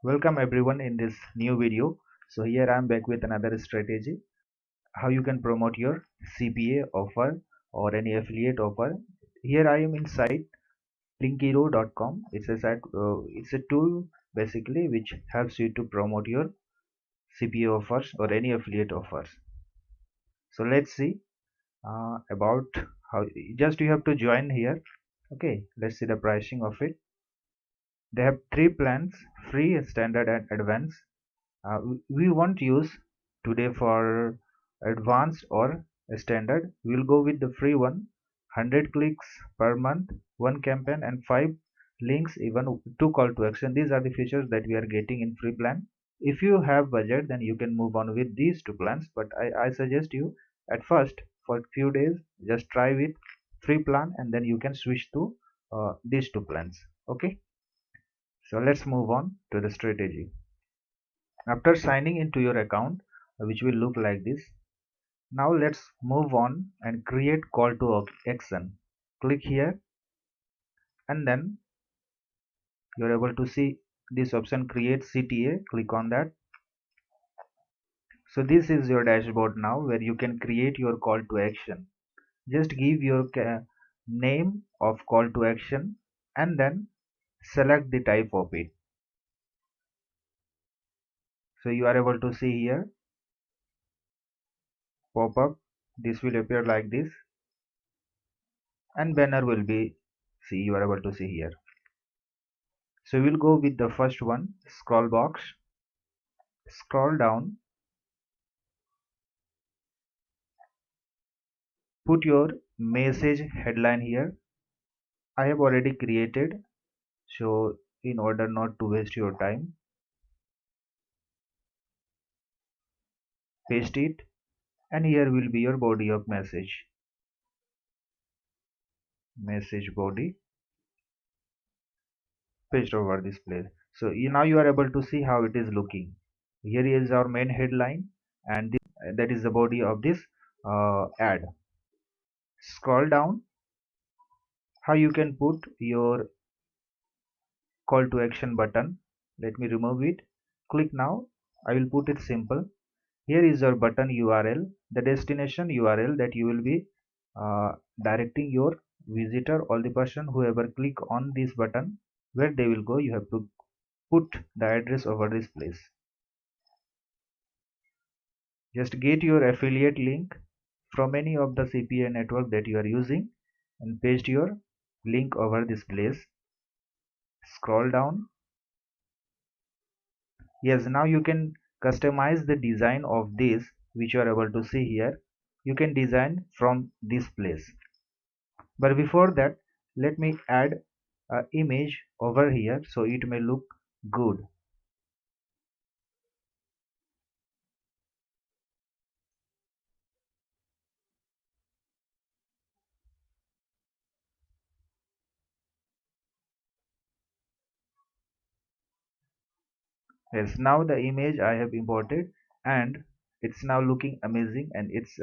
Welcome everyone in this new video. So here I am back with another strategy how you can promote your CPA offer or any affiliate offer. Here I am inside linkhero.com. It's a site, it's a tool basically which helps you to promote your CPA offers or any affiliate offers. So let's see about how. Just you have to join here. Okay, let's see the pricing of it. They have three plans: free, standard, and advanced. We won't use today for advanced or standard. We'll go with the free one: 100 clicks per month, one campaign, and 5 links, even 2 call to action. These are the features that we are getting in free plan. If you have budget, then you can move on with these two plans, but I suggest you at first for few days just try with free plan, and then you can switch to these two plans. Okay, so let's move on to the strategy. After signing into your account, which will look like this, now let's move on and create call to action. Click here, and then you're able to see this option, create CTA. Click on that. So this is your dashboard now, where you can create your call to action. Just give your name of call to action and then select the type of it. So you are able to see here pop up. This will appear like this, and banner will be, see, you are able to see here. So we'll go with the first one, scroll box. Scroll down, put your message headline here. I have already created, so in order not to waste your time, paste it, and here will be your body of message. Message body, paste over this place. So now you are able to see how it is looking. Here is our main headline, and that is the body of this ad. Scroll down, how you can put your call to action button. Let me remove it. Click now. I will put it simple. Here is your button URL, the destination URL that you will be directing your visitor or the person whoever click on this button, where they will go. You have to put the address over this place. Just get your affiliate link from any of the CPA network that you are using and paste your link over this place. Scroll down. Yes, now you can customize the design of this, which you are able to see here. You can design from this place, but before that, let me add an image over here so it may look good. Yes, now the image I have imported, and it's now looking amazing, and it's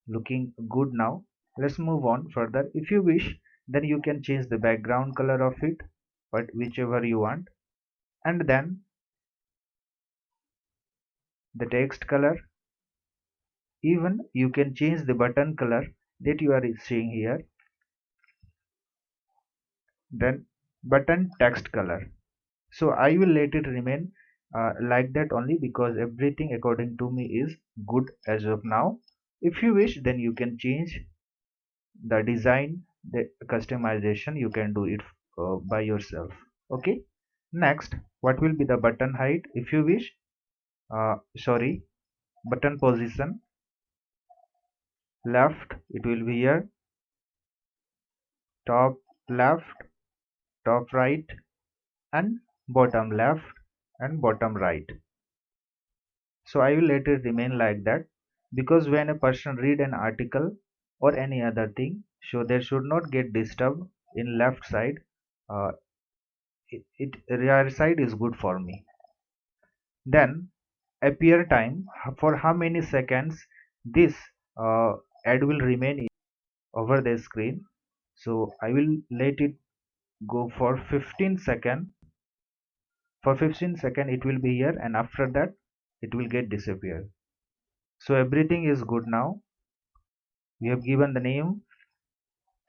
looking good now. Let's move on further. If you wish, then you can change the background color of it, but whichever you want, and then the text color. Even you can change the button color that you are seeing here, then button text color. So I will let it remain like that only, because everything according to me is good as of now. If you wish, then you can change the design, the customization, you can do it by yourself. Okay, next, what will be the button height? If you wish, sorry, button position, left, it will be here, top left, top right, and bottom left and bottom right. So I will let it remain like that, because when a person read an article or any other thing, so they should not get disturbed in left side. uh, Rear side is good for me. Then appear time, for how many seconds this ad will remain over the screen. So I will let it go for 15 seconds. For 15 seconds it will be here, and after that it will get disappear. So everything is good now. We have given the name,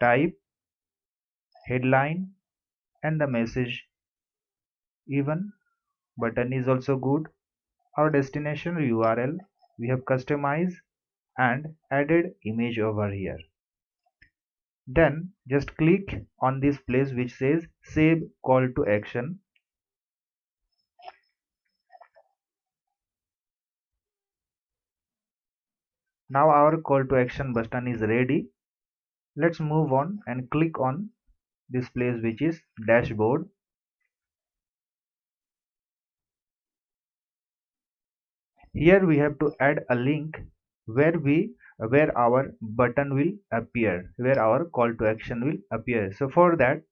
type, headline, and the message. Even button is also good. Our destination URL we have customized and added image over here. Then just click on this place which says save call to action. Now our call to action button is ready. Let's move on and click on this place which is dashboard. Here we have to add a link where our button will appear, where our call to action will appear. So for that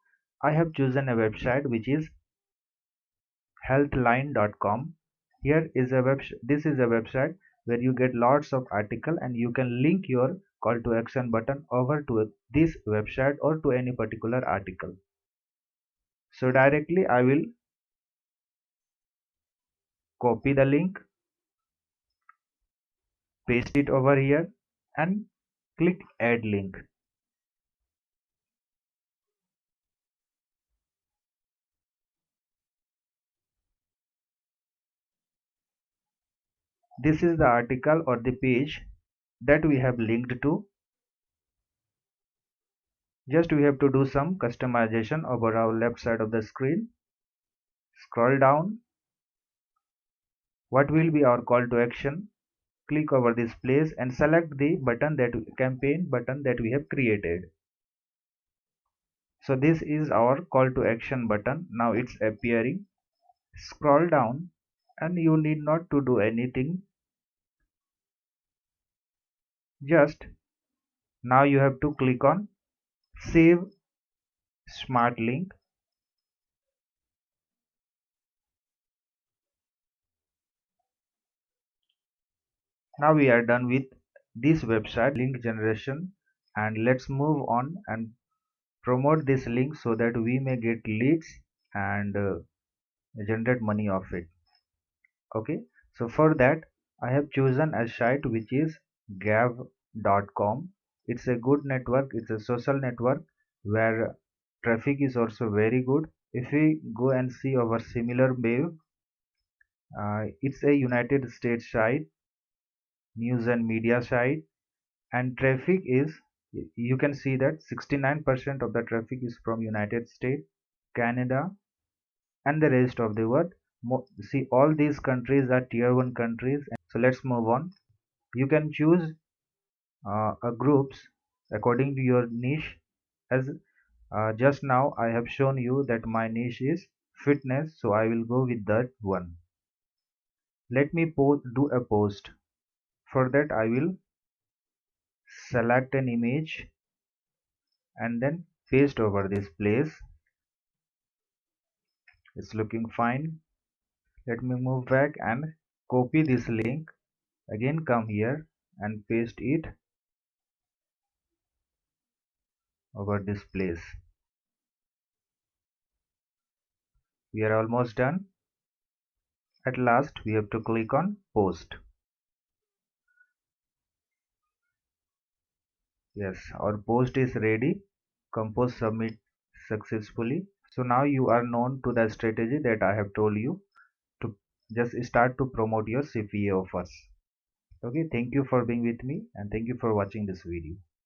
I have chosen a website which is healthline.com. Here is a this is a website where you get lots of article, and you can link your call to action button over to this website or to any particular article. So directly I will copy the link, paste it over here, and click add link. This is the article or the page that we have linked to. Just we have to do some customization over our left side of the screen. Scroll down. What will be our call to action? Click over this place and select the button, that campaign button that we have created. So this is our call to action button. Now it's appearing. Scroll down and you need not to do anything. Just now you have to click on save smart link. Now we are done with this website link generation, and let's move on and promote this link so that we may get leads and generate money of it. Okay, so for that I have chosen a site which is gav.com. It's a good network, it's a social network where traffic is also very good. If we go and see our similar wave, it's a United States site, news and media site, and traffic is, you can see that 69% of the traffic is from United States, Canada, and the rest of the world. See, all these countries are tier 1 countries. So let's move on. You can choose a groups according to your niche. As just now I have shown you that my niche is fitness, so I will go with that one. Let me do a post. For that I will select an image and then paste over this place. It's looking fine. Let me move back and copy this link. Again come here and paste it over this place. We are almost done. At last we have to click on post. Yes, our post is ready. Compose submit successfully. So now you are known to the strategy that I have told you to just start to promote your CPA offers. Okay, thank you for being with me and thank you for watching this video.